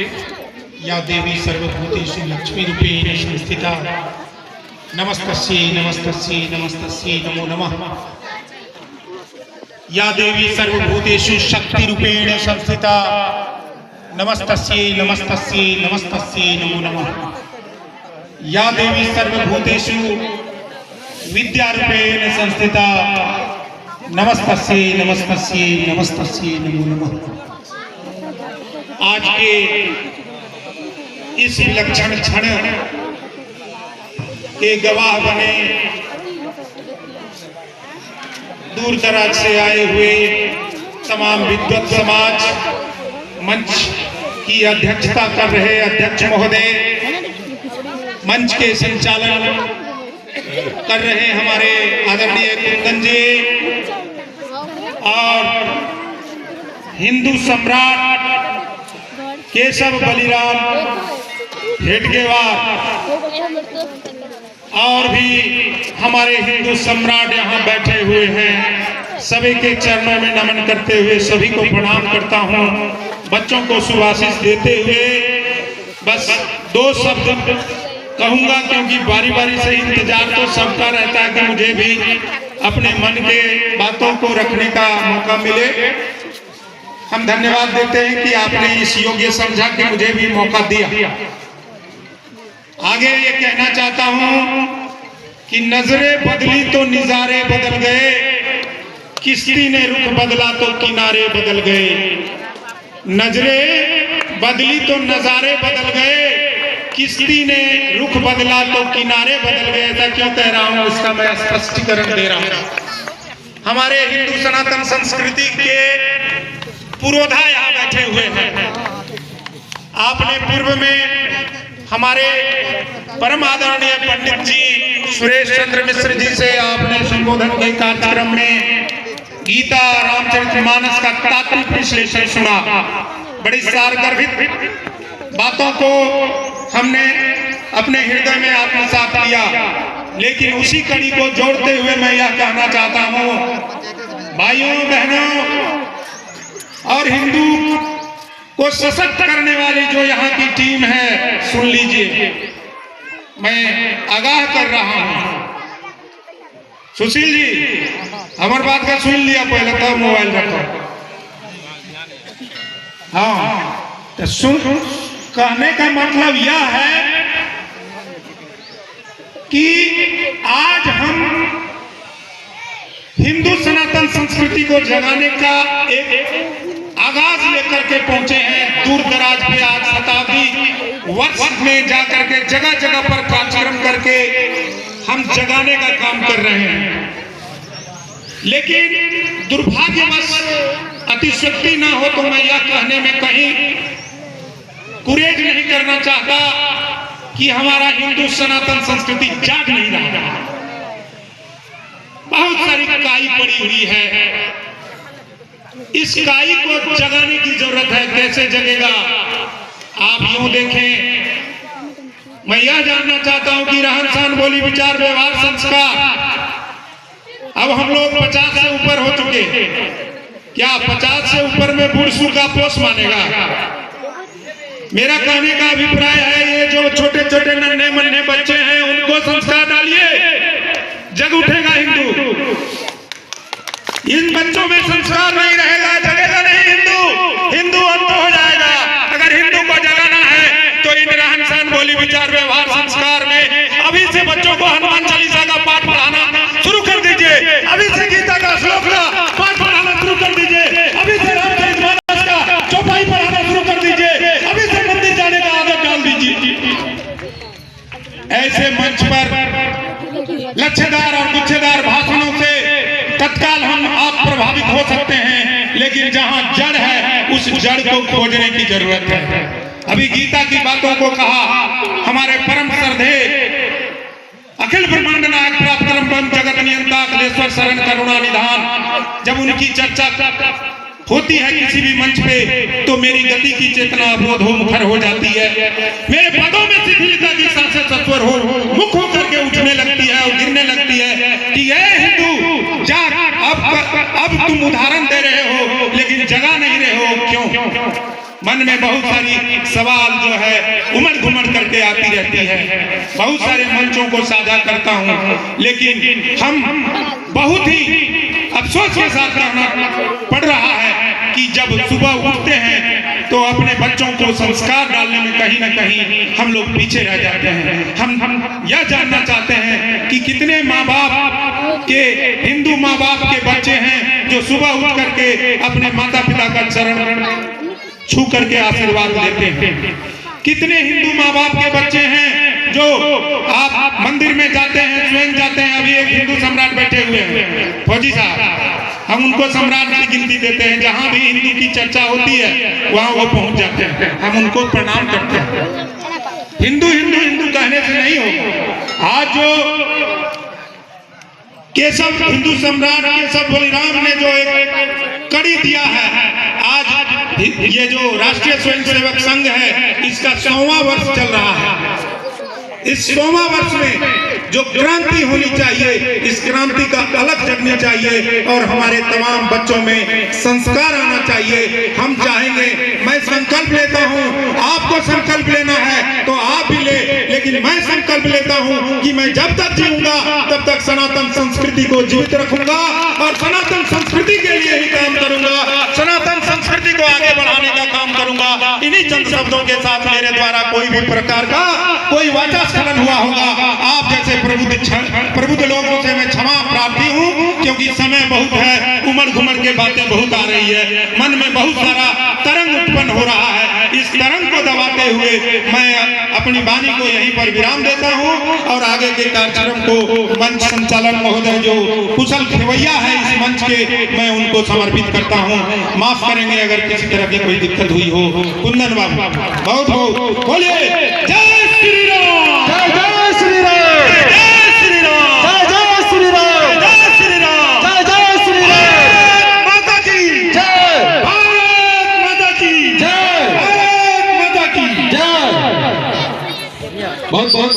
या देवी सर्वभूतेषु लक्ष्मीरूपेण संस्थिता नमस्तस्यै नमस्तस्यै नमस्तस्यै नमो नमः। या देवी सर्वभूतेषु शक्तिरूपेण संस्थिता नमस्तस्यै नमस्तस्यै नमस्तस्यै नमो नमः। या देवी सर्वभूतेषु विद्यारूपेण संस्थिता नमस्तस्यै नमस्तस्यै नमस्तस्यै नमो नमः। आज के इस विलक्षण क्षण के गवाह बने दूर दराज से आए हुए तमाम विद्वत समाज, मंच की अध्यक्षता कर रहे अध्यक्ष महोदय, मंच के संचालन कर रहे हमारे आदरणीय कुंदन जी और हिंदू सम्राट केशव बलिराम हेडगेवार और भी हमारे हिंदू सम्राट यहाँ बैठे हुए हैं। सभी के चरणों में नमन करते हुए सभी को प्रणाम करता हूँ। बच्चों को सुभाषित देते हुए बस दो शब्द कहूँगा, क्योंकि बारी बारी से इंतजार तो सबका रहता है कि मुझे भी अपने मन के बातों को रखने का मौका मिले। हम धन्यवाद देते हैं कि आपने इस योग्य समझा कि मुझे भी मौका दिया। आगे ये कहना चाहता हूं कि नजरें बदली तो निजारे बदल गए, किश्ती ने रुख बदला तो किनारे बदल गए। नजरें बदली तो नजारे बदल गए, किश्ती ने रुख बदला तो किनारे बदल गए। ऐसा क्यों कह रहा हूं, इसका मैं स्पष्टीकरण दे रहा हूं। हमारे हिंदू सनातन संस्कृति के पुरोधा यहाँ बैठे हुए हैं। आपने पूर्व में हमारे परम आदरणीय पंडित जी सुरेश चंद्र मिश्र जी से आपने संबोधन के कार्यक्रम में गीता रामचरितमानस का तात्विक विश्लेषण सुना। बड़ी सारगर्भित बातों को हमने अपने हृदय में आत्मसात किया। लेकिन उसी कड़ी को जोड़ते हुए मैं यह कहना चाहता हूँ, भाइयों बहनों और हिंदू को सशक्त करने वाली जो यहाँ की टीम है, सुन लीजिए, मैं आगाह कर रहा हूँ। सुशील जी, हमारी बात का सुन लिया पहले, तब मोबाइल रखो। हाँ, तो सुन, कहने का मतलब यह है कि आज हम हिंदू सनातन संस्कृति को जगाने का एक आगाज लेकर के पहुंचे हैं। दूर दराज पे आज शताब्दी वर्ष में जाकर के जगह जगह पर कार्यक्रम करके हम जगाने का काम कर रहे हैं। लेकिन दुर्भाग्यवश अतिशक्ति ना हो तो मैं यह कहने में कहीं गुरेज नहीं करना चाहता कि हमारा हिंदू सनातन संस्कृति जाग नहीं रहा। बहुत सारी काई पड़ी हुई है, इस काई को जगाने की जरूरत है। कैसे जगेगा? आप यूं देखें, मैं यह जानना चाहता हूं कि रहन सहन, बोली, विचार, व्यवहार, संस्कार, अब हम लोग 50 से ऊपर हो चुके। क्या 50 से ऊपर में बूढ़ सूढ़ का पोष मानेगा? मेरा कहने का अभिप्राय है, ये जो छोटे छोटे नन्हे मन्ने बच्चे हैं उनको संस्कार डालिए, जग उठेगा हिंदू। इन बच्चों में संस्कार नहीं रहेगा, जगेगा नहीं हिंदू, हिंदू अंत हो जाएगा। अगर हिंदू को जगाना है तो इन रहन सहन, बोली, विचार, व्यवहार, संस्कार में अभी से बच्चों को हनुमान चालीसा का पाठ पढ़ाना शुरू कर दीजिए। अभी से गीता का श्लोक का पाठ पढ़ाना शुरू कर दीजिए। अभी से रामचरितमानस का चौपाई पढ़ाना शुरू कर दीजिए। अभी से मंदिर जाने का आदत डाल दीजिए। ऐसे मंच पर लच्छेदार और गुच्छेदार भाषणों से तत्काल हम आप प्रभावित हो सकते हैं, लेकिन जहां जड़ है उस जड़ को खोजने की जरूरत है। अभी गीता की बातों को कहा हमारे परम श्रद्धे अखिल ब्रह्मांड नायक प्राप्त जगत नियंता अखिलेश्वर शरण करुणा निधान, जब उनकी चर्चा होती है किसी भी मंच पे तो मेरी गति की चेतना अवरोध हो मुखर हो जाती है। मेरे पदों में शिथिलता की सांसें सत्वर हो मुख होकर के उठने लगती है और गिरने लगती है कि ये हिंदू जाग, अब तुम उदाहरण दे रहे हो लेकिन जगा नहीं रहे हो। क्यों? मन मन में बहुत सारी सवाल जो है उमड़ घुमड़ करके आती रहती है। बहुत सारे मंचों को साझा करता हूँ, लेकिन हम बहुत ही अफसोस के साथ कहना पड़ रहा है कि जब सुबह उठते हैं तो अपने बच्चों को संस्कार डालने में कहीं ना कहीं हम लोग पीछे रह जाते हैं। हम यह जानना चाहते हैं कि कितने माँ बाप के, हिंदू माँ बाप के बच्चे हैं जो सुबह उठ करके अपने माता पिता का चरण छू करके आशीर्वाद लेते हैं। कितने हिंदू माँ बाप के बच्चे हैं जो आप मंदिर में जाते हैं, स्वयं जाते हैं। अभी एक हिंदू सम्राट बैठे हुए हैं, फौजी साहब, हम उनको सम्राट की गिनती देते हैं। जहां भी हिंदू की चर्चा होती है वहां वो पहुंच जाते हैं, हम उनको प्रणाम करते हैं। हिंदू हिंदू हिंदू कहने से नहीं हो। आज जो केशव, हिंदू सम्राट केशव बलिराम ने जो एक कड़ी दिया है, आज ये जो राष्ट्रीय स्वयंसेवक संघ है इसका 100वां वर्ष चल रहा है। इस 100वां वर्ष में जो क्रांति होनी चाहिए, इस क्रांति का अलग जगनी चाहिए और हमारे तमाम बच्चों में संस्कार आना चाहिए। हम चाहेंगे, मैं संकल्प लेता हूं, आपको संकल्प लेना है तो आप भी ले, लेकिन मैं संकल्प लेता हूं कि मैं जब तक जीऊंगा तब तक सनातन संस्कृति को जीवित रखूंगा और सनातन संस्कृति के लिए ही काम करूंगा, सनातन संस्कृति को आगे बढ़ाने का काम करूंगा। इन्हीं चंद शब्दों के साथ मेरे द्वारा कोई भी प्रकार का कोई वाचा स्खलन हुआ होगा, आप जैसे प्रबुद्ध लोगों से मैं क्षमा प्रार्थी हूँ, क्योंकि समय बहुत है, उमड़ घुमड़ के बातें बहुत आ रही है, मन में बहुत सारा तरंग उत्पन्न हो रहा है। इस तरंग को दबाते हुए मैं अपनी वाणी को यहीं पर विराम देता हूँ और आगे के कार्यक्रम को मंच संचालन महोदय जो कुशल खेवैया है इस मंच के, मैं उनको समर्पित करता हूँ। माफ करेंगे अगर किसी तरह की कोई दिक्कत हुई हो। कुंदन बाबू बहुत बहुत बोलिए जय श्री राम, जय श्री राम, जय श्री राम, जय श्री राम, जय श्री राम, जय श्री राम। माता की जय, भारत माता की जय, भारत माता की जय। बहुत बहुत